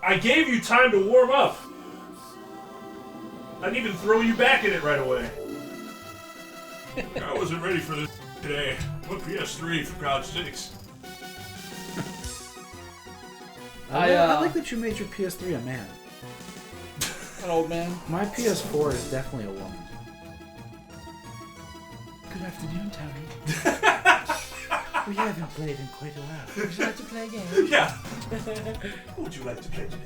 I gave you time to warm up. I didn't even throw you back in it right away. I wasn't ready for this today. What PS3 for God's sakes? I like that you made your PS3 a man. An old man. My PS4 is definitely a woman. Good afternoon, Tony. We haven't played in quite a while. Would you like to play a game? Yeah. What would you like to play today?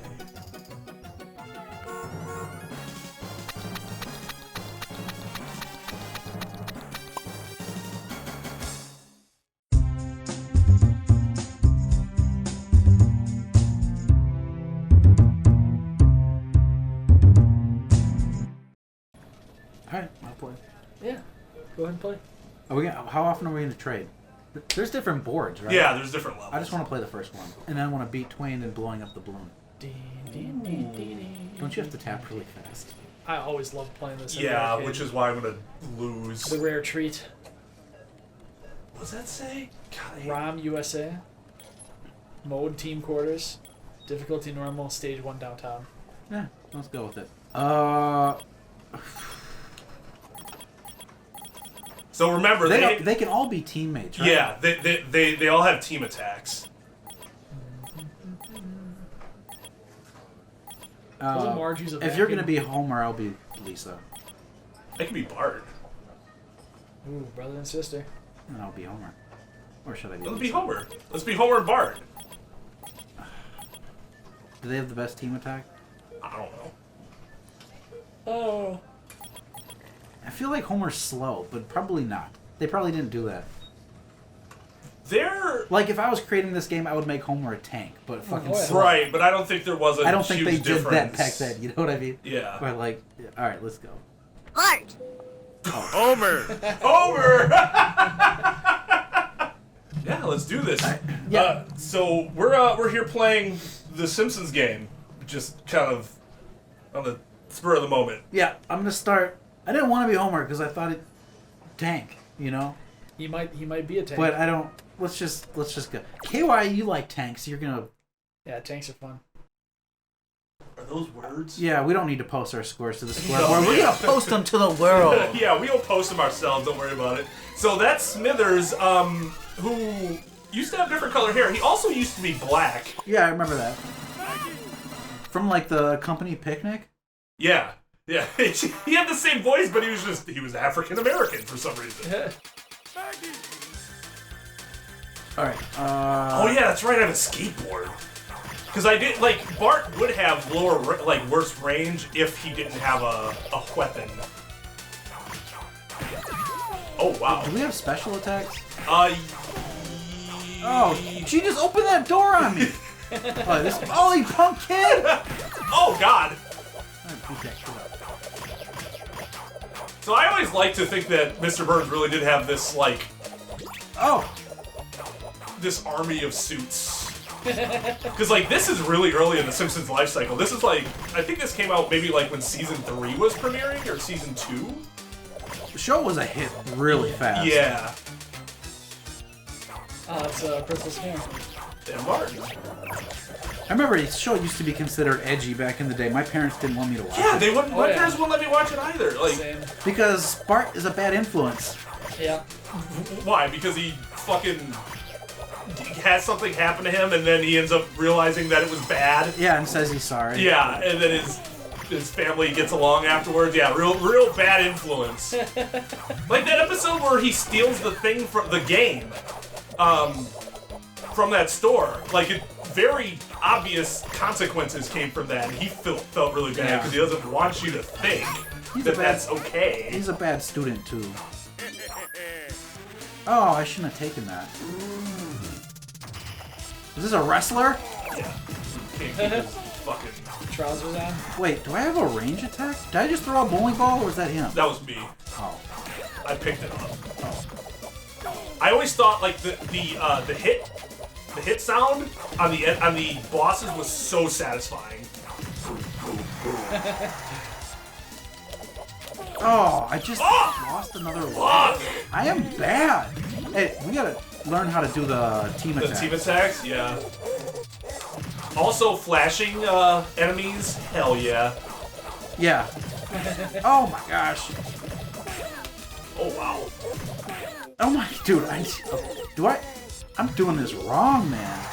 Alright, I'll play. Yeah. Go ahead and play. How often are we going to trade? There's different boards, right? Yeah, there's different levels. I just want to play the first one. And then I want to beat Twain in blowing up the balloon. Don't you have to tap really fast? I always love playing this. Yeah, which is why I'm going to lose. The rare treat. What does that say? God, ROM USA. Mode team quarters. Difficulty normal. Stage 1 downtown. Yeah, let's go with it. So remember, they can all be teammates, right? Yeah, they all have team attacks. If you're going to be Homer, I'll be Lisa. I can be Bart. Ooh, brother and sister. And I'll be Homer. Or should I be Let's Lisa? be Homer. Let's be Homer and Bart. Do they have the best team attack? I don't know. Oh. I feel like Homer's slow, but probably not. They probably didn't do that. They're... Like, if I was creating this game, I would make Homer a tank, but fucking slow. Right, but I don't think there was a I don't think they huge did difference. that back then, you know what I mean? Yeah. But like, alright, let's go. Art! Oh. Homer! Homer! Yeah, let's do this. Yeah. So we're here playing the Simpsons game, just kind of on the spur of the moment. Yeah, I'm gonna start. I didn't want to be Homer because I thought it tank, you know. He might be a tank. But I don't. Let's just go. KY, you like tanks? You're gonna. Yeah, tanks are fun. Are those words? Yeah, we don't need to post our scores to the scoreboard. We're gonna post them to the world. Yeah, we'll post them ourselves. Don't worry about it. So that's Smithers, who used to have different color hair. He also used to be black. Yeah, I remember that. From like the company picnic. Yeah. Yeah, he had the same voice, but he was African American for some reason. Alright, oh yeah, that's right, I have a skateboard. Because I did, like, Bart would have worse range if he didn't have a weapon. Oh, wow. Do we have special attacks? Oh, she just opened that door on me! Oh, you punk kid! Oh, God! Beat that shit up. So I always like to think that Mr. Burns really did have this, like... Oh! This army of suits. Because, like, this is really early in the Simpsons life cycle. This is, like... I think this came out maybe, like, when Season 3 was premiering, or Season 2? The show was a hit really fast. Yeah. It's Crystal Scam. And Martin. I remember the show used to be considered edgy back in the day. My parents didn't want me to watch it. Yeah, they wouldn't. My parents wouldn't let me watch it either. Like, same. Because Bart is a bad influence. Yeah. Why? Because he fucking has something happen to him, and then he ends up realizing that it was bad. Yeah, and says he's sorry. Yeah, and then his family gets along afterwards. Yeah, real bad influence. Like that episode where he steals the thing from the game, from that store. Like very obvious consequences came from that, and he felt really bad because he doesn't want you to think that's okay. He's a bad student too. Oh, I shouldn't have taken that. Is this a wrestler? Yeah. Can't keep his fucking trousers on. Wait, do I have a range attack? Did I just throw a bowling ball, or was that him? That was me. Oh. I picked it up. Oh. I always thought like the hit sound on the bosses was so satisfying. Oh, I just lost another life. I am bad. Hey, we gotta learn how to do the team attacks. The team attacks, yeah. Also, flashing enemies, hell yeah. Yeah. Oh my gosh. Oh wow. Oh my, dude, I'm doing this wrong, man.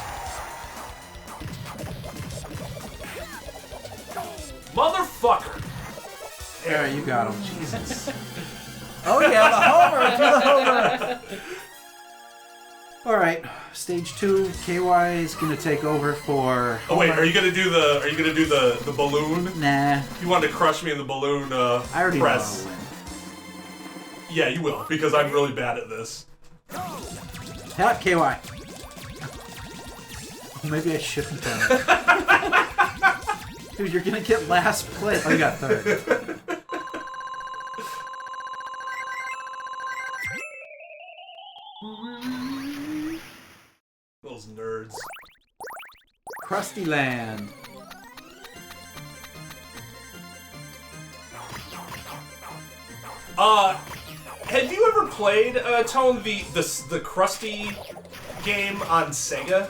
Motherfucker. There, you got him. Jesus. Oh yeah, the homer, do the homer. All right, stage 2. KY is gonna take over for. Oh wait, Homer. are you gonna do the balloon? Nah. You wanted to crush me in the balloon I already press. know I'll win. Yeah, you will, because I'm really bad at this. Hat KY. Maybe I shouldn't have done it. Dude, you're gonna get last place. Oh, you got third. Those nerds. Krusty Land. Have you ever played, Tone, the Krusty game on Sega?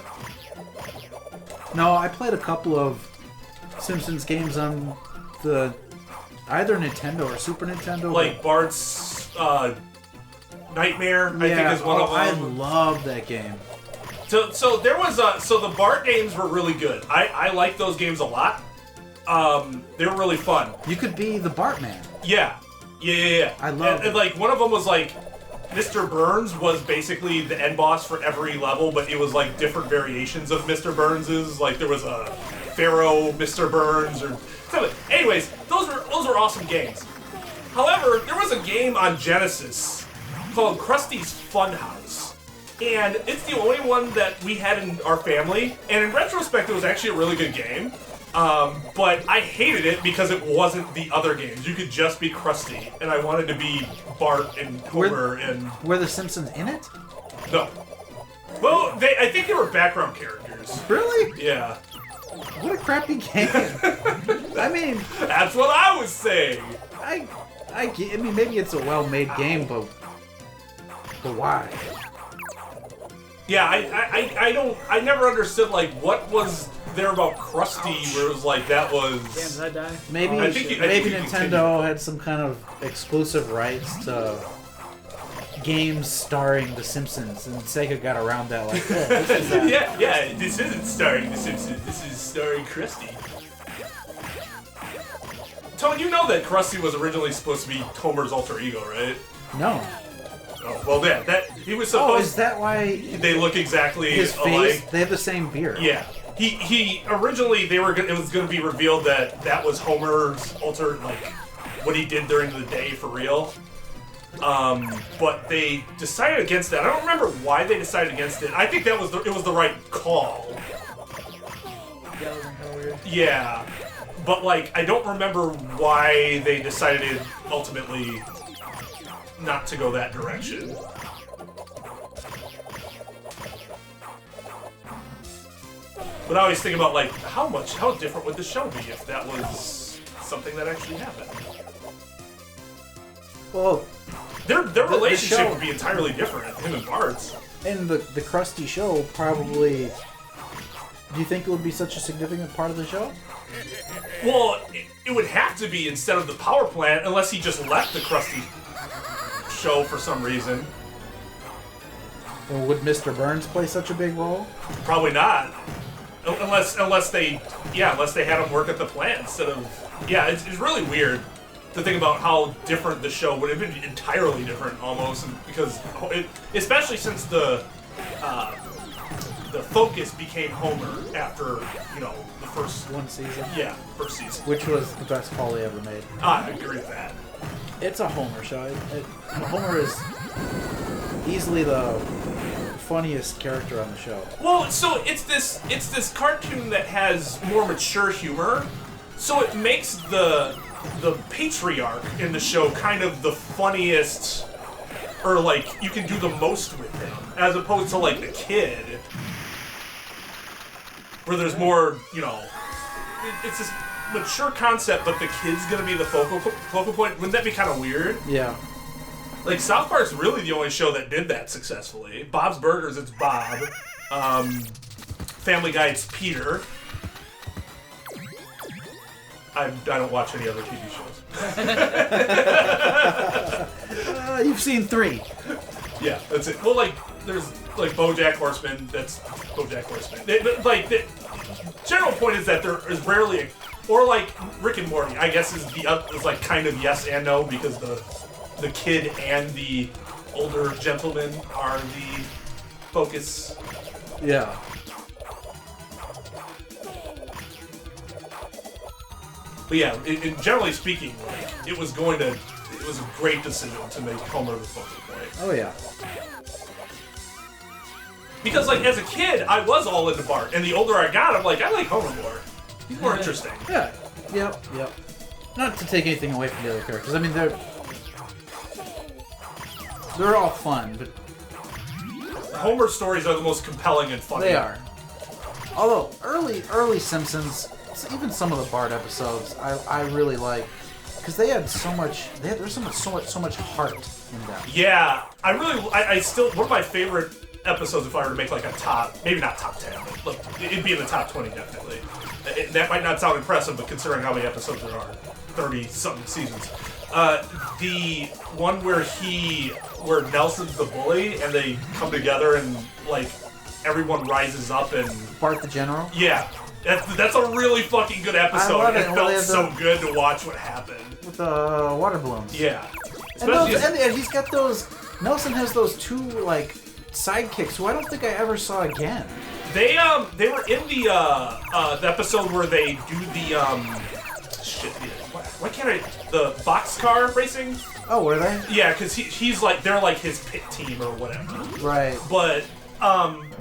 No, I played a couple of Simpsons games on the either Nintendo or Super Nintendo. Like Bart's Nightmare, I think is one of them. I love that game. So there was so the Bart games were really good. I like those games a lot. They were really fun. You could be the Bartman. Yeah. I love and like one of them was like Mr. Burns was basically the end boss for every level, but it was like different variations of Mr. Burns's. Like there was a Pharaoh Mr. Burns or something. Anyways, those were awesome games. However, there was a game on Genesis called Krusty's Funhouse. And it's the only one that we had in our family. And in retrospect, it was actually a really good game. But I hated it because it wasn't the other games. You could just be Krusty, and I wanted to be Bart and Homer and... Were the Simpsons in it? No. Well, I think they were background characters. Really? Yeah. What a crappy game. I mean... That's what I was saying. I mean, maybe it's a well-made game, but why? Yeah, I never understood, like, what was there about Krusty where it was like, that was... Damn, did I die? Maybe I think you Nintendo continue. had some kind of exclusive rights to games starring The Simpsons, and Sega got around that like, oh, this is that. yeah, this isn't starring The Simpsons, this is starring Krusty. Tone, you know that Krusty was originally supposed to be Homer's alter ego, right? No. Oh, well, yeah, he was supposed... Oh, is that why They look exactly his face? alike. They have the same beard. Yeah. He originally it was going to be revealed that was Homer's alter, like, what he did during the day for real. But they decided against that. I don't remember why they decided against it. I think it was the right call. Yeah, that was kind of weird. Yeah. But, like, I don't remember why they decided ultimately not to go that direction. But I always think about, like, how different would the show be if that was something that actually happened? Well, Their relationship show- would be entirely different, him and Bart's. and the Krusty show probably... Do you think it would be such a significant part of the show? Well, it would have to be instead of the power plant, unless he just left the Krusty show for some reason. Or would Mr. Burns play such a big role? Probably not. Unless they had him work at the plant instead of... Yeah, it's really weird to think about how different the show would have been, entirely different almost, because especially since the focus became Homer after, the first One season. Yeah, first season. Which was the best call they ever made. I agree with that. It's a Homer show. Homer is easily the funniest character on the show. Well, so it's this cartoon that has more mature humor, so it makes the patriarch in the show kind of the funniest, or like you can do the most with him, as opposed to like the kid, where there's more, it's this mature concept, but the kid's gonna be the focal point. Wouldn't that be kind of weird? Yeah. Like, South Park's really the only show that did that successfully. Bob's Burgers, it's Bob. Family Guy, it's Peter. I don't watch any other TV shows. You've seen 3. Yeah, that's it. Well, like, there's, like, BoJack Horseman. That's BoJack Horseman. The general point is that there is rarely, or like Rick and Morty, I guess is like kind of yes and no, because the kid and the older gentleman are the focus. Yeah. But yeah, generally speaking, like, it was a great decision to make Homer the focal point. Oh yeah. Because, like, as a kid, I was all into Bart, and the older I got, I'm like, I like Homer more. He's more interesting. Yeah. Yep. Not to take anything away from the other characters. I mean, they're all fun, but Homer's stories are the most compelling and funny. they are. Although early Simpsons, even some of the Bart episodes, I really like, because they had so much. There's so much heart in them. Yeah, I still, one of my favorite episodes, if I were to make like a top, maybe not top 10, but look, it'd be in the top 20 definitely. That might not sound impressive, but considering how many episodes there are, 30-something seasons. The one where Nelson's the bully and they come together and like everyone rises up and Bart the General. Yeah, that's a really fucking good episode. I love It it. felt so good to watch what happened With the water balloons. Yeah, and he's got those. Nelson has those 2 like sidekicks who I don't think I ever saw again. They were in the episode where they do the why can't I, the boxcar racing? Oh, were they? Yeah, because he's like, they're like his pit team or whatever. Right. But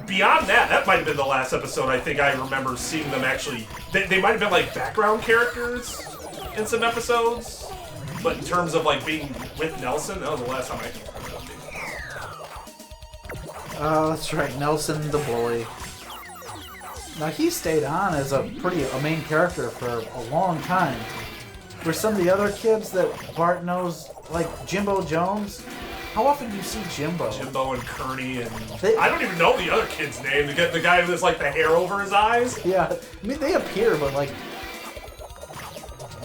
beyond that might have been the last episode. I think I remember seeing them actually. They might have been like background characters in some episodes. But in terms of like being with Nelson, that was the last time I can remember them being. Oh, that's right, Nelson the bully. Now he stayed on as a main character for a long time. For some of the other kids that Bart knows, like Jimbo Jones, how often do you see Jimbo? Jimbo and Kearney and I don't even know the other kid's name. The guy who has like the hair over his eyes. Yeah, I mean they appear, but like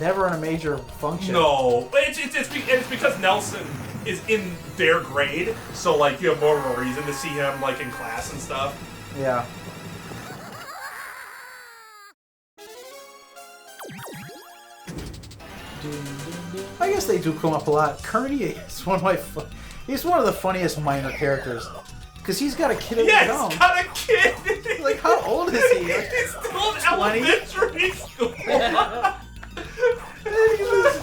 never in a major function. No, but it's because Nelson is in their grade, so like you have more of a reason to see him like in class and stuff. Yeah. I guess they do come up a lot. Kearney is he's one of the funniest minor characters. Because he's got a kid of his own. He's got a kid! Like, how old is he? Like, he's still in elementary school!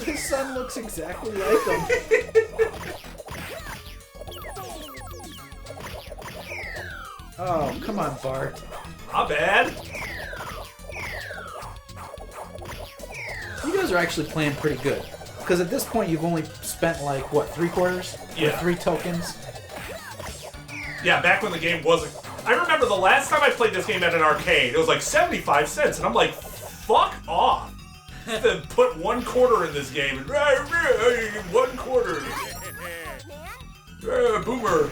His son looks exactly like him. Oh, come on, Bart. Not bad. You guys are actually playing pretty good. Because at this point, you've only spent, like, what, 3/4? Yeah. Or 3 tokens? Yeah, back when the game wasn't... I remember the last time I played this game at an arcade, it was like 75 cents, and I'm like, fuck off. To put 1/4 in this game, and 1/4. Boomer.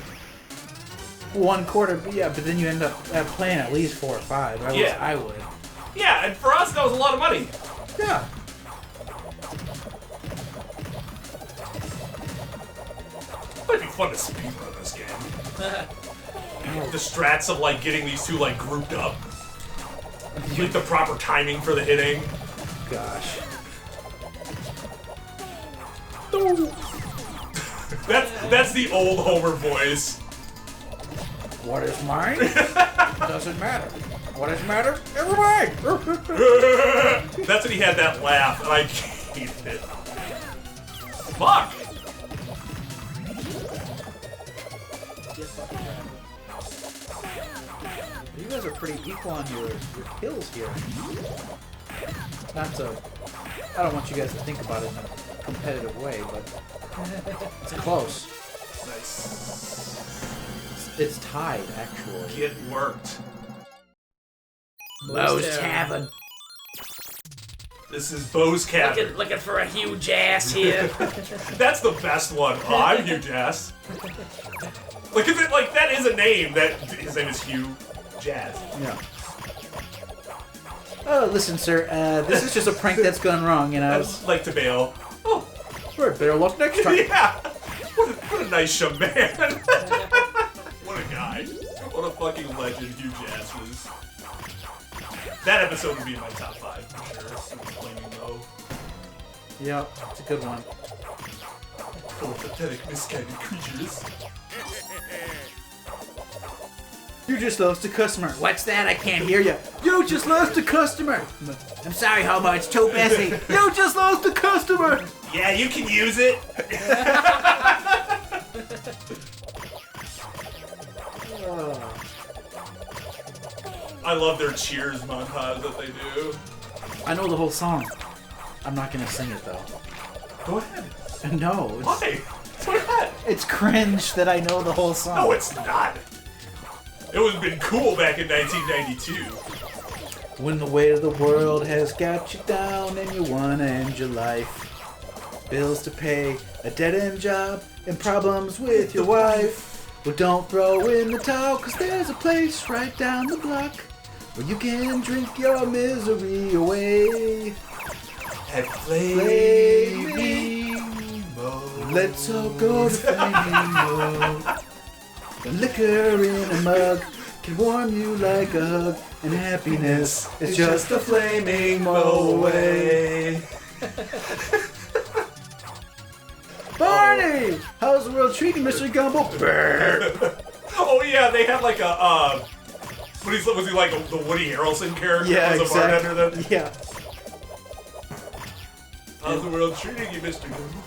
1/4, but yeah, but then you end up playing at least 4 or 5. I would. Yeah, and for us, that was a lot of money. Yeah. Might be fun to speedrun this game. The strats of like getting these two like grouped up. Like the proper timing for the hitting. Gosh. That's the old Homer voice. What is mine? Doesn't matter. What does matter? Never mind. That's when he had that laugh, and I hated it. Fuck! You guys are pretty equal on your kills here. Not so. I don't want you guys to think about it in a competitive way, but it's close. Nice. It's tied, actually. Get worked. Moe's Tavern. This is Bo's Cabin. Looking for a huge ass here. That's the best one. Oh, I'm Hugh Jazz. Like, is it, like, that is a name. His name is Hugh Jazz. Yeah. Oh, listen, sir. This is just a prank that's gone wrong, you know. I'd like to bail. Oh, All right, better luck next time. yeah. What a nice young man. What a guy. What a fucking legend Hugh Jass is. That episode would be in my top 5 for sure. Flaming Mo. Yeah, it's a good one. Full of pathetic, misguided creatures. You just lost a customer. What's that? I can't hear you. You just lost a customer. I'm sorry, Homer. It's too messy. You just lost a customer. Yeah, you can use it. I love their cheers montage that they do. I know the whole song. I'm not gonna sing it though. Go ahead. No. Why? Why not? It's cringe that I know the whole song. No, it's not. It would have been cool back in 1992. When the weight of the world has got you down and you wanna end your life. Bills to pay, a dead-end job, and problems with your wife. Well, don't throw in the towel, cause there's a place right down the block where you can drink your misery away. At Flaming Mo. Let's all go to Flaming Mo. The liquor in a mug can warm you like a hug, and happiness is just a Flaming Mo away. Barney! How's the world treating Mr. Gumble? Oh yeah, they had like a was he like the Woody Harrelson character? Yeah, as a exactly. bartender then? Yeah. How's the world treating you, Mr. Gumble?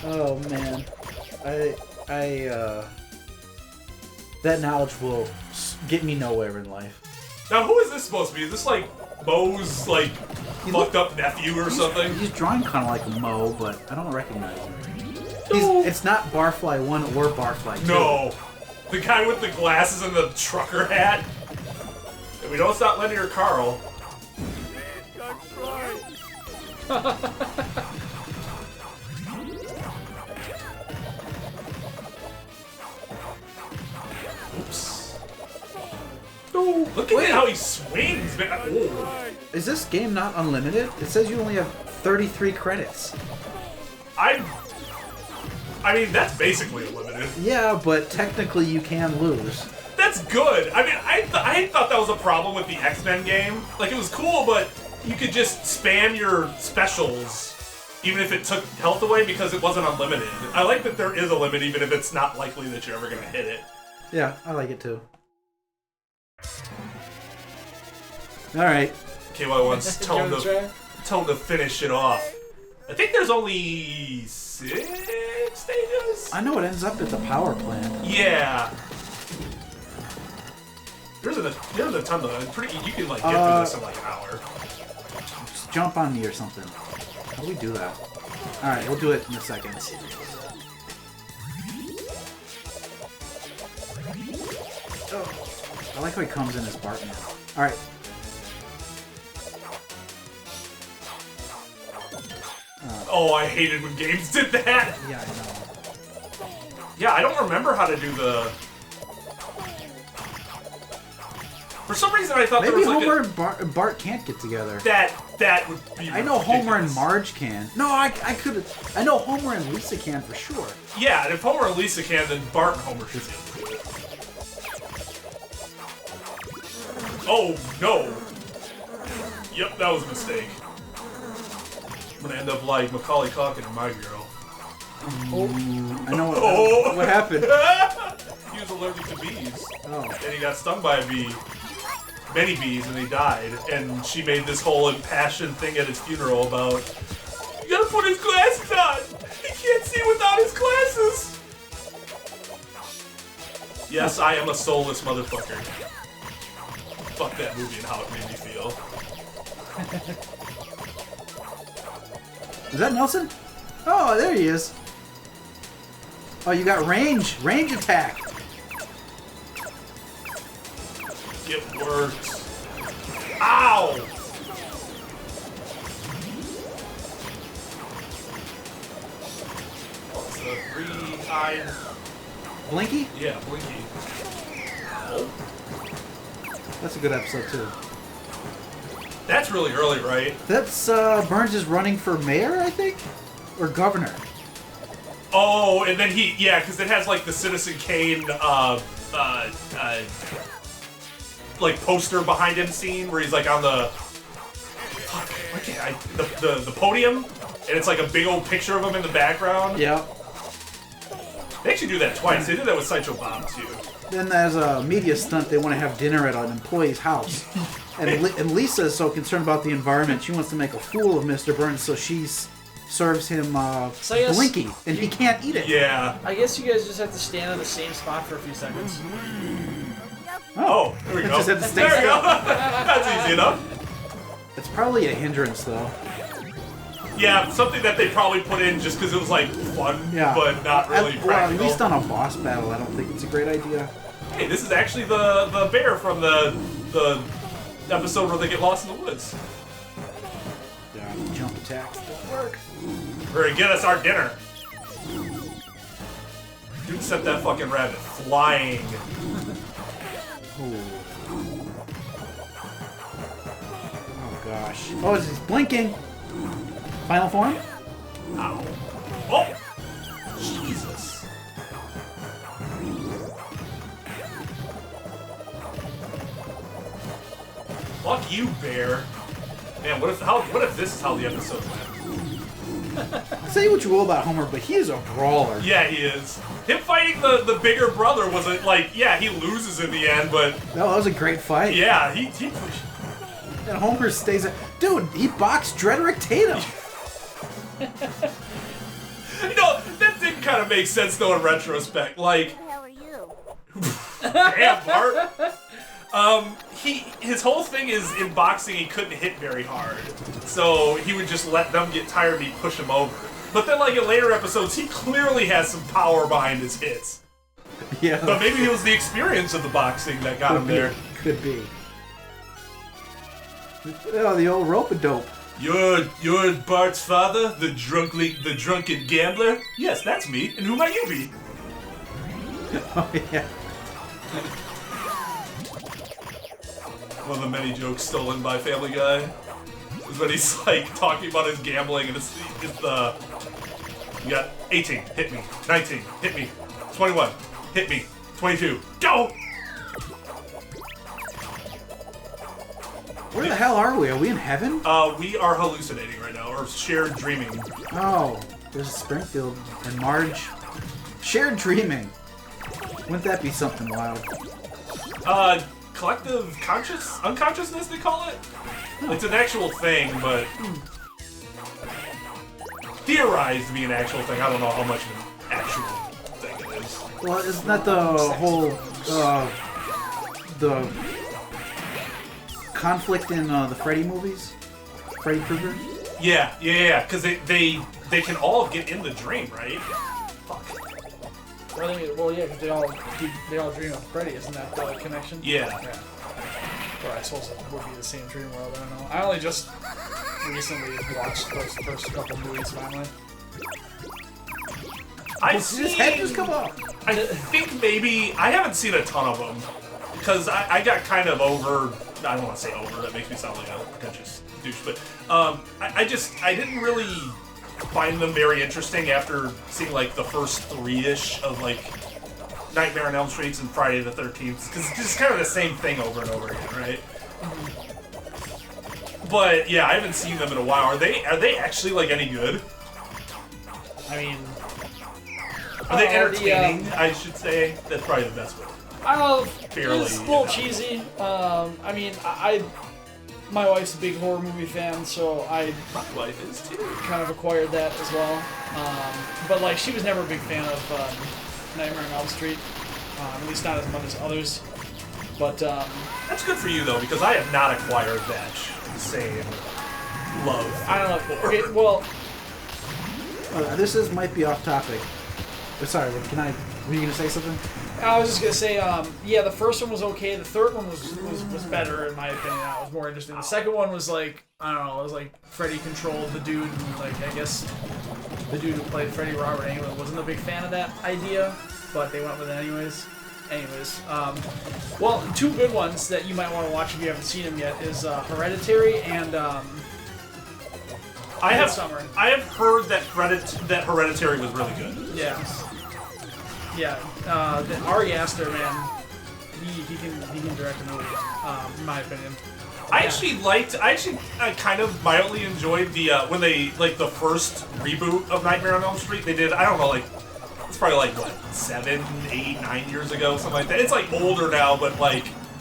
Oh man, that knowledge will get me nowhere in life. Now who is this supposed to be? Is this like Moe's like fucked up nephew or something? He's drawing kind of like a Mo, but I don't recognize him. It's not Barfly 1 or Barfly 2. No. The guy with the glasses and the trucker hat. And we don't stop Lenny or Carl. Oops. Oh, look at how he swings, man. Oh. Is this game not unlimited? It says you only have 33 credits. I mean, that's basically unlimited. Yeah, but technically you can lose. That's good. I mean, I thought that was a problem with the X-Men game. Like, it was cool, but you could just spam your specials, even if it took health away, because it wasn't unlimited. I like that there is a limit, even if it's not likely that you're ever going to hit it. Yeah, I like it too. Alright. KY wants Tone to finish it off. I think there's only 6 stages? I know it ends up at the power plant. Yeah. There's a ton of you can like get through this in like an hour. Just jump on me or something. How do we do that? Alright, we'll do it in a second. Oh. I like how he comes in as Bartman. Alright. Oh, I hated when games did that! Yeah, I know. Yeah, I don't remember how to do the... For some reason I thought Maybe there was Homer like and Bart can't get together. That would be I know ridiculous. Homer and Marge can. No, I could. I know Homer and Lisa can for sure. Yeah, and if Homer and Lisa can, then Bart and Homer should be able to do it. Oh, no! Yep, that was a mistake. I'm gonna end up like Macaulay Culkin and My Girl. I know what happened. He was allergic to bees. Oh. And he got stung by a bee. Many bees, and he died. And she made this whole impassioned thing at his funeral about, you gotta put his glasses on! He can't see without his glasses! Yes, I am a soulless motherfucker. Fuck that movie and how it made me feel. Is that Nelson? Oh, there he is. Oh, you got range attack. It works. Ow! What's the 3-eyed? Blinky? Yeah, Blinky. Oh. That's a good episode too. That's really early, right? That's Burns is running for mayor, I think, or governor. Oh, and then because it has like the Citizen Kane, like poster behind him scene where he's like on the, the podium, and it's like a big old picture of him in the background. Yeah. They actually do that twice. They did that with Sideshow Bob too. Then as a media stunt, they want to have dinner at an employee's house. And Lisa is so concerned about the environment, she wants to make a fool of Mr. Burns, so she serves him Blinky, and he can't eat it. Yeah. I guess you guys just have to stand in the same spot for a few seconds. Oh, there we go. Just have to stay there we still. go. That's easy enough. It's probably a hindrance, though. Yeah, something that they probably put in just because it was like fun, but not really practical. Well, at least on a boss battle, I don't think it's a great idea. Hey, this is actually the bear from the episode where they get lost in the woods. Yeah, jump attacks don't work. We're gonna get us our dinner. Dude sent that fucking rabbit flying. Ooh. Oh gosh. Oh, he's blinking. Final form? Ow. Oh! Jesus. Fuck you, bear. Man, what if this is how the episode went? Say what you will about Homer, but he is a brawler. Yeah, he is. Him fighting the bigger brother was he loses in the end, but No, that was a great fight. yeah, he And Homer stays. Dude, he boxed Drederick Tatum. you know, that did kind of make sense though in retrospect. Like, Who the hell are you? damn, Bart. His whole thing is in boxing he couldn't hit very hard, so he would just let them get tired and he'd push him over. But then, like in later episodes, he clearly has some power behind his hits. Yeah. But maybe it was the experience of the boxing that got him there. Could be. Oh, the old rope-a-dope. You're Bart's father, the drunken gambler? Yes, that's me. And who might you be? Oh, yeah. One of the many jokes stolen by Family Guy is when he's like talking about his gambling and it's you got 18, hit me. 19, hit me. 21, hit me. 22, go! Where the hell are we? Are we in heaven? We are hallucinating right now, or shared dreaming. Oh, there's Springfield and Marge. Shared dreaming. Wouldn't that be something wild? Collective unconsciousness, they call it? It's an actual thing, but theorized to be an actual thing. I don't know how much of an actual thing it is. Well, isn't that the whole, the conflict in the Freddy movies? Freddy Krueger? Yeah, because they can all get in the dream, right? Fuck. Well, yeah, because they all dream of Freddy, isn't that the connection? Yeah. Or I suppose it would be the same dream world, I don't know. I only just recently watched those first couple movies finally. Did his head just come off? I think maybe I haven't seen a ton of them because I got kind of over. I don't want to say over. That makes me sound like a pretentious douche, but I didn't really find them very interesting after seeing like the first 3-ish of like Nightmare on Elm Street and Friday the 13th, because it's just kind of the same thing over and over again, right? But yeah, I haven't seen them in a while. Are they actually like any good? I mean, are they entertaining? I should say that's probably the best way. It's a little cheesy. I mean, my wife's a big horror movie fan, so I My wife is too. kind of acquired that as well. But like, she was never a big fan of Nightmare on Elm Street, at least not as much as others. But That's good for you though, because I have not acquired that same love. I don't know. Okay, well, This might be off topic. But sorry, were you gonna say something? I was just gonna say, yeah, the first one was okay. The third one was better in my opinion. That was more interesting. The second one was like, I don't know, it was like Freddy controlled the dude, and like I guess the dude who played Freddy, Robert Englund, wasn't a big fan of that idea, but they went with it anyways. anyways, well, two good ones that you might want to watch if you haven't seen them yet is Hereditary and I have heard that Hereditary was really good. Yeah. Yeah. The Ari Aster, man, he can direct a movie, in my opinion. I kind of mildly enjoyed the when they the first reboot of Nightmare on Elm Street. They did, I don't know, it's probably what, 7, 8, 9 years ago, something like that. It's older now, but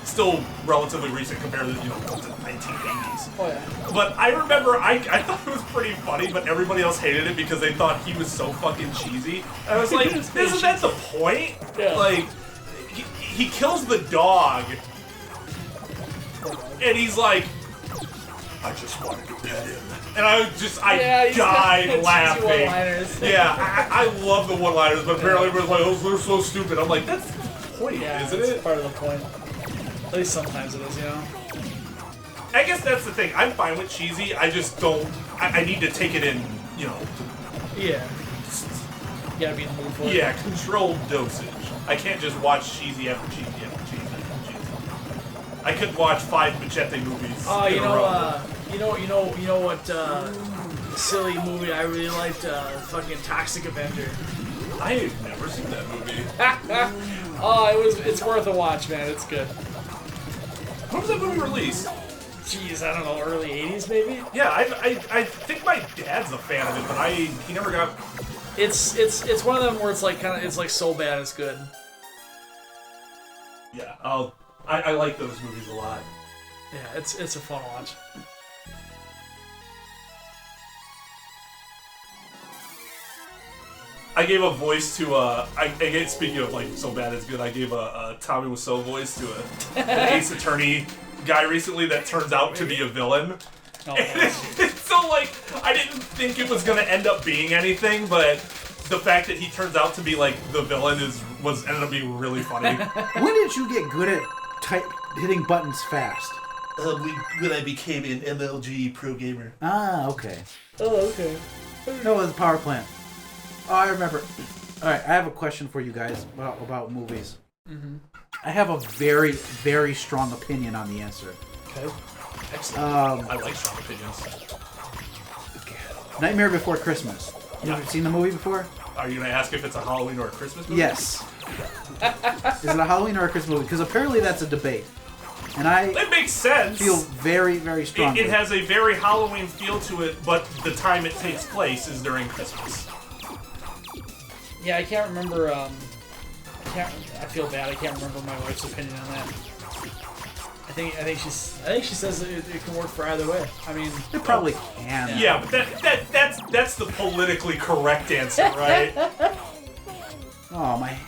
still relatively recent compared to the 1980s. Oh yeah. But I remember I thought it was pretty funny, but everybody else hated it because they thought he was so fucking cheesy. And I was like, isn't that the point? Yeah. He kills the dog, and he's like, I just wanted to pet him. And I died laughing. Yeah, I love the one-liners, but apparently everyone's like, oh, they're so stupid. I'm like, that's the point, isn't it? Part of the point. At least sometimes it is, I guess that's the thing. I'm fine with cheesy. I just don't. I need to take it in, Yeah. You gotta be in the mood for it. Yeah, controlled dosage. I can't just watch cheesy after cheesy after cheesy after cheesy. I could watch 5 Machete movies. Oh, you know what? Silly movie I really liked. Fucking Toxic Avenger. I've never seen that movie. It's worth a watch, man. It's good. When was that movie released? Jeez, I don't know, early 80s maybe? Yeah, I think my dad's a fan of it, but he never got... It's one of them where it's it's so bad it's good. Yeah, I like those movies a lot. Yeah, it's a fun watch. I gave a voice to speaking of so bad it's good, I gave a Tommy Wiseau voice to an Ace Attorney guy recently that turns out to be a villain. Oh, so I didn't think it was gonna end up being anything, but the fact that he turns out to be the villain ended up being really funny. When did you get good at hitting buttons fast? When I became an MLG pro gamer. Ah, okay. Oh, okay. No, it was a power plant. Oh, I remember. All right, I have a question for you guys about movies. Mm-hmm. I have a very, very strong opinion on the answer. Okay. Excellent. I like strong opinions. Nightmare Before Christmas. You ever seen the movie before? Are you going to ask if it's a Halloween or a Christmas movie? Yes. Is it a Halloween or a Christmas movie? Because apparently that's a debate. And it makes sense. Feel very, very strongly. It has a very Halloween feel to it, but the time it takes place is during Christmas. Yeah, I can't remember. I feel bad. I can't remember my wife's opinion on that. I think she says it can work for either way. I mean, it probably can. Yeah, but that's the politically correct answer, right? Oh my.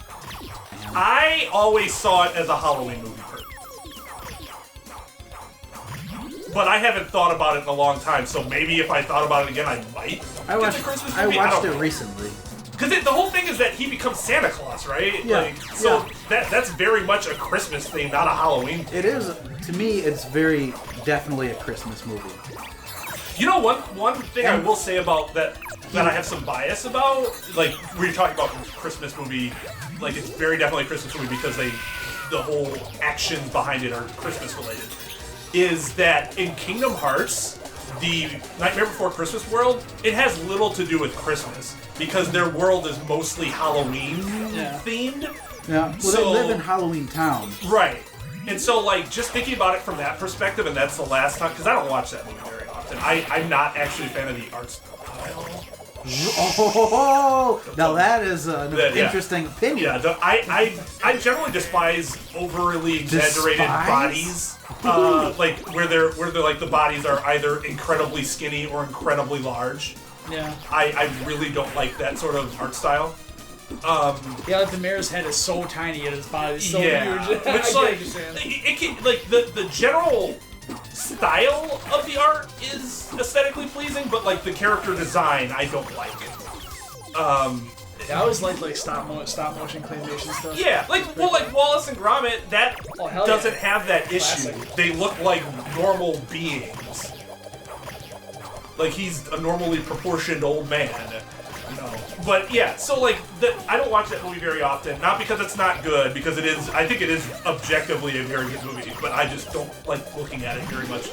I always saw it as a Halloween movie. But I haven't thought about it in a long time, so maybe if I thought about it again, I might. I watched it recently. Because the whole thing is that he becomes Santa Claus, right? Yeah. That's very much a Christmas thing, not a Halloween thing. It is. To me, it's very definitely a Christmas movie. You know, one thing I will say about that I have some bias about, we're talking about Christmas movie, it's very definitely a Christmas movie because the whole actions behind it are Christmas related, is that in Kingdom Hearts, the Nightmare Before Christmas world, it has little to do with Christmas because their world is mostly Halloween themed. Yeah. Well, they live in Halloween Town. Right. And so, just thinking about it from that perspective, and that's the last time, because I don't watch that movie very often. I'm not actually a fan of the art style. Oh, now that is an interesting opinion. Yeah, I generally despise overly exaggerated bodies. Where the bodies are either incredibly skinny or incredibly large. Yeah. I really don't like that sort of art style. The mayor's head is so tiny and his body is so huge. Which it can the general style of the art is aesthetically pleasing, but the character design I don't like. I always like stop motion claymation stuff. Yeah, Wallace and Gromit, that doesn't have that issue. They look like normal beings. He's a normally proportioned old man. But yeah, so like I don't watch that movie very often. Not because it's not good, because it is. I think it is objectively a very good movie, but I just don't like looking at it very much.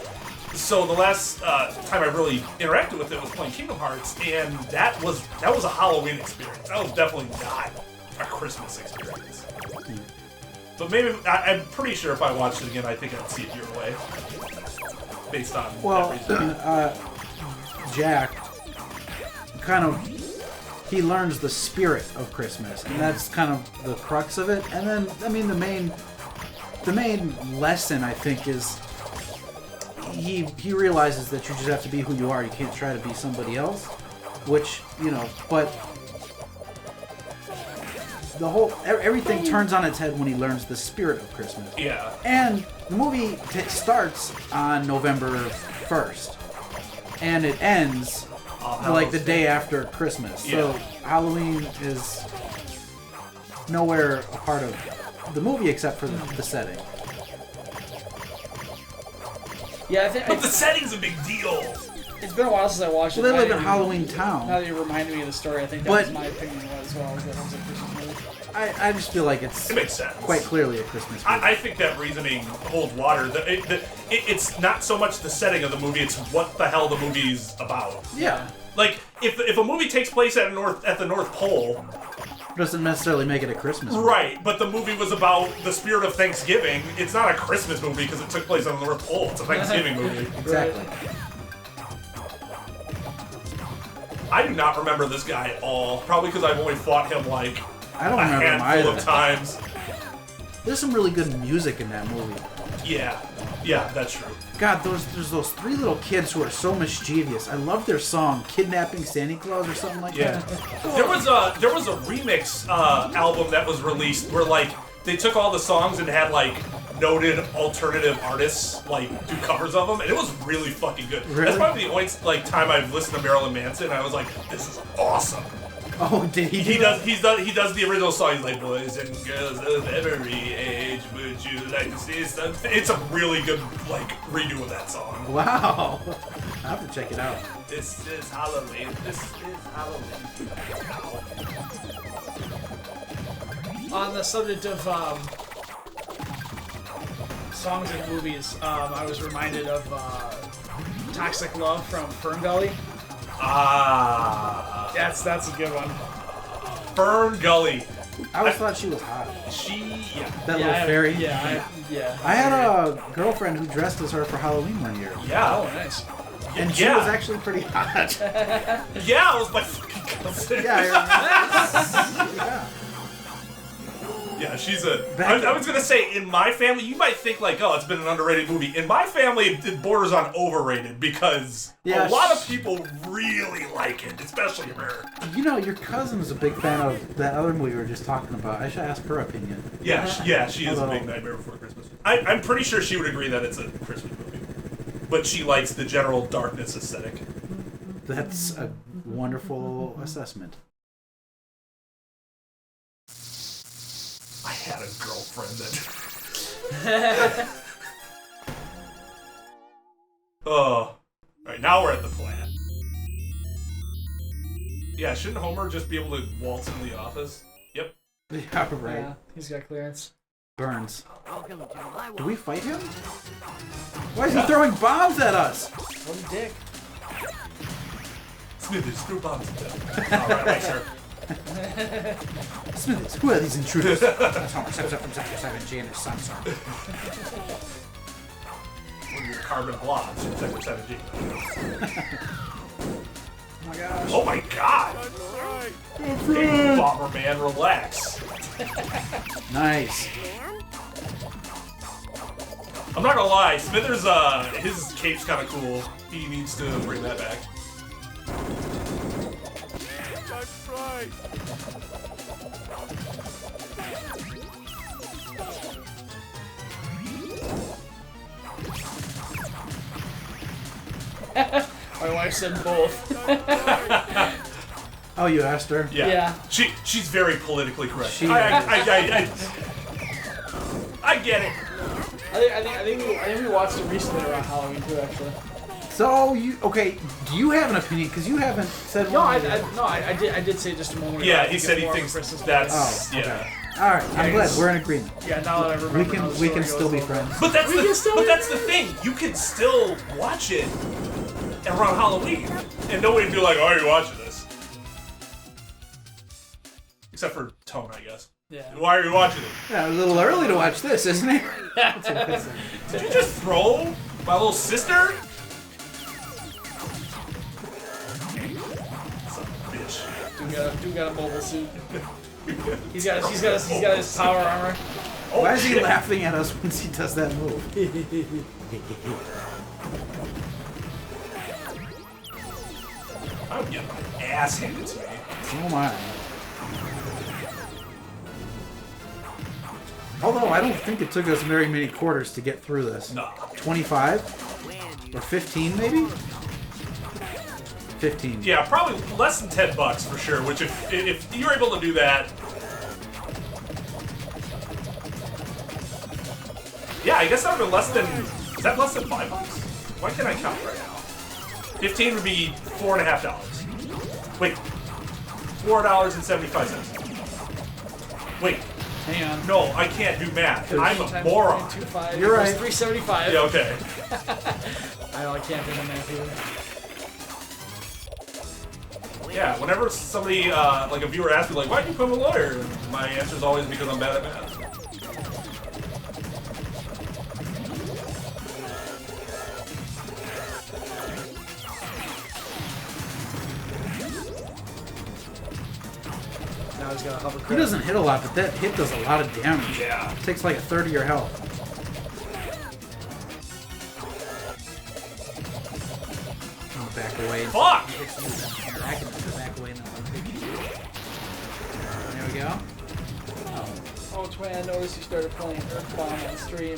So the last time I really interacted with it was playing Kingdom Hearts, and that was a Halloween experience. That was definitely not a Christmas experience. But maybe I'm pretty sure if I watched it again, I think I'd see it your way, based on everything. Jack kind of he learns the spirit of Christmas, and that's kind of the crux of it. And then I mean the main lesson I think is he realizes that you just have to be who you are. You can't try to be somebody else, which but the whole everything turns on its head when he learns the spirit of Christmas. Yeah. And the movie starts on November 1st, and it ends like the day after Christmas. Yeah. So Halloween is nowhere a part of the movie except for the setting. Yeah, I think But the setting's a big deal. it's been a while since I watched it. Well, they live Now in that Halloween Now Town. that you reminded me of the story, I think that was my opinion as well. Is that it was a Christmas movie. I just feel like it's It makes sense. quite clearly a Christmas movie. I think that reasoning holds water. It's not so much the setting of the movie; it's what the hell the movie's about. Yeah. Like if a movie takes place at the North Pole, Doesn't necessarily make it a Christmas movie. right? But the movie was about the spirit of Thanksgiving. It's not a Christmas movie because it took place on the North Pole. It's a Thanksgiving movie. Exactly. I do not remember this guy at all. Probably because I've only fought him like I don't a remember him handful either. of times. There's some really good music in that movie. Yeah, that's true. God, there's those three little kids who are so mischievous. I love their song, "Kidnapping Santa Claus" or something like Yeah. that. There was a remix album that was released where like they took all the songs and had like noted alternative artists like do covers of them, and it was really fucking good. Really? That's probably the only like time I've listened to Marilyn Manson. And I was like, this is awesome. Oh, did he? He does the original song. He's like, boys and girls of every age, would you like to see something? It's a really good like redo of that song. Wow. I have to check it out. This is Halloween. This is Halloween. On the subject of songs and movies, I was reminded of "Toxic Love" from Fern Gully. Ah, That's a good one. Fern Gully. I always thought she was hot. That little fairy. Yeah. I had a girlfriend who dressed as her for Halloween one year. Yeah. Oh, nice. And she was actually pretty hot. Yeah, it was my fucking cousin. Yeah, I remember. Yeah. Yeah, she's a. I was gonna say, in my family, you might think like, oh, it's been an underrated movie. In my family, it borders on overrated because a lot of people really like it, especially her. You know, your cousin is a big fan of that other movie we were just talking about. I should ask her opinion. Yeah, she is a big Nightmare Before Christmas. I'm pretty sure she would agree that it's a Christmas movie, but she likes the general darkness aesthetic. That's a wonderful assessment. I had a girlfriend that. Oh. Alright, now we're at the plant. Yeah, shouldn't Homer just be able to waltz into the office? Yep. Yeah, right. Yeah, he's got clearance. Burns. Do we fight him? Why is he throwing bombs at us? What a dick. Smithers, screw bombs at them. Alright, right, sir. Smithers, who are these intruders? That's Homer, steps up from Sector 7G and his son, sir. One of your carbon blobs from Sector 7G. Oh my gosh. Oh my god! Hey, Bomberman, relax. Nice. I'm not gonna lie, Smithers, his cape's kinda cool. He needs to bring that back. That's right. My wife said both. Oh, you asked her? Yeah. She's very politically correct. She I get it. I think we watched it recently around Halloween too, actually. So okay? Do you have an opinion? Because you haven't said No, one. I did say just a moment ago. Yeah, I he think said it's he more of a thinks Christmas that's movie. Oh, okay. yeah. All right, I'm glad we're in agreement. Yeah, now that I remember, how the We can story still be goes a little friends. bit. But that's We can still be the thing. You can still watch it around Halloween, and nobody would be like, "Oh, are you watching this?" Except for Tone, I guess. Yeah. Why are you watching it? Yeah, a little early to watch this, isn't it? Did you just throw my little sister? Son of a bitch. Dude got a mobile suit. He's got his power armor. Oh, Why is he shit. laughing at us once he does that move? I would get my ass handed to me. Oh my. Although I don't think it took us very many quarters to get through this. No. 25? Or 15 maybe? 15. Yeah, probably less than $10 for sure. Which, if you're able to do that, yeah, I guess that would be less than. Is that less than $5? Why can't I count right now? 15 would be $4.50. Wait, $4.75. Wait, Hang on. no, I can't do math. I'm a Times moron. 3.25 You're right. equals 375. Yeah, okay. I know I can't do the math either. Yeah, whenever somebody, like a viewer asks me, like, why'd you become a lawyer? And my answer is always because I'm bad at math. Now he's got a hover He crit. doesn't hit a lot, but that hit does a lot of damage. Yeah. It takes like a third of your health. Oh, back away. Fuck! Back away. There we go. Oh, Twain, I noticed you started playing Earthbound on stream.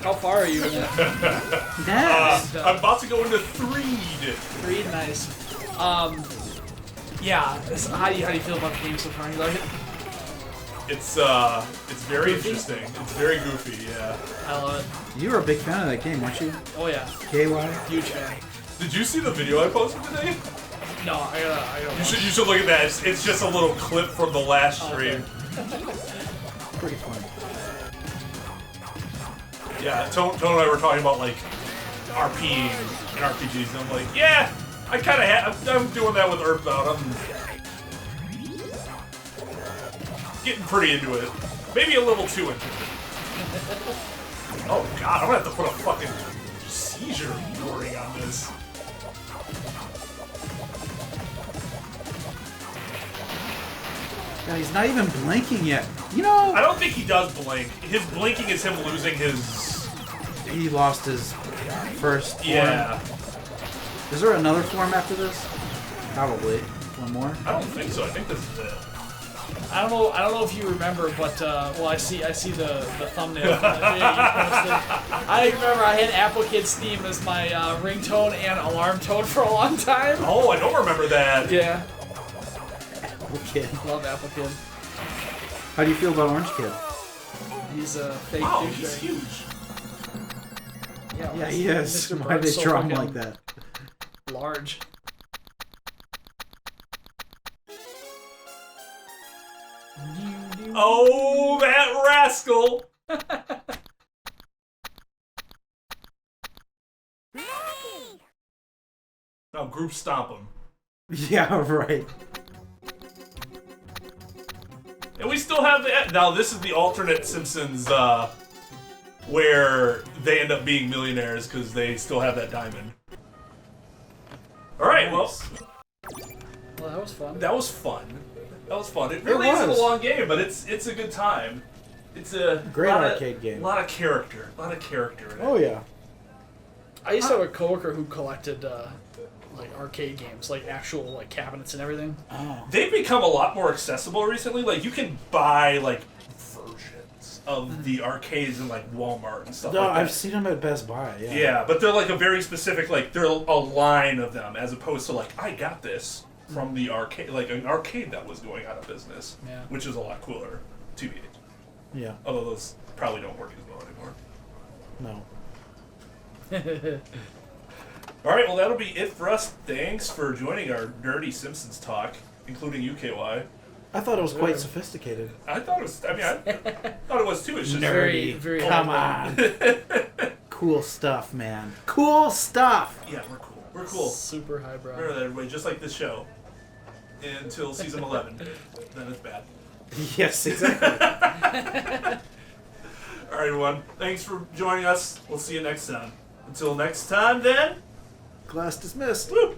How far are you in it? Yes. I'm about to go into Threed. Pretty nice. Yeah. How do you feel about the game so far? You like it? It's very Goofy? interesting. It's very goofy, yeah. I love it. You were a big fan of that game, weren't you? Oh yeah, KY? huge fan. Did you see the video I posted today? No, I gotta. You should look at that. It's just a little clip from the last stream. Pretty funny. Yeah, Tone and I were talking about like RPing and RPGs, and I'm like, yeah, I kind of I'm doing that with Earthbound. I'm getting pretty into it. Maybe a little too into it. Oh god, I'm gonna have to put a fucking seizure warning on this. God, he's not even blinking yet. You know, I don't think he does blink. His blinking is him losing his. he lost his first form. Yeah. Is there another form after this? Probably. One more? I don't think so. I think this is it. I don't know if you remember, but well, I see the thumbnail. From that video you posted. I remember I had Apple Kids theme as my ringtone and alarm tone for a long time. Oh, I don't remember that. Yeah, Okay. love Apple Kid. How do you feel about Orange Kid? He's a fake Wow, douchebag. he's huge. Yeah, he is. Mr. Why did Burns they so draw him fucking like that? Large. Oh, that rascal! Now group stomp him. Yeah, right. And we still have the. Now, this is the alternate Simpsons where they end up being millionaires because they still have that diamond. Alright, well, Well, that was fun. that was fun. That was fun. It really It isn't a was. long game, but it's a good time. It's a Great lot arcade of, game. A lot of character. A lot of character in it. Oh, yeah. I used to have a coworker who collected like arcade games, like actual like cabinets and everything. Oh. They've become a lot more accessible recently. Like, you can buy, like, versions of the arcades in, like, Walmart and stuff No, like that. I've seen them at Best Buy, yeah. Yeah, but they're, like, a very specific, like, they're a line of them, as opposed to, like, I got this from the arcade, like, an arcade that was going out of business. Yeah. Which is a lot cooler, TBH. Yeah, Although those probably don't work as well anymore. no. All right, well, that'll be it for us. Thanks for joining our nerdy Simpsons talk, including UKY. I thought it was quite sophisticated. I thought it was. I mean, I thought it was too. It's just Very, very. Come on. Cool stuff, man. Cool stuff. Yeah, we're cool. We're cool. Super highbrow. Remember that, everybody. Just like this show, until season 11, then it's bad. Yes, exactly. All right, everyone. Thanks for joining us. We'll see you next time. Until next time, then. Class dismissed. Woo!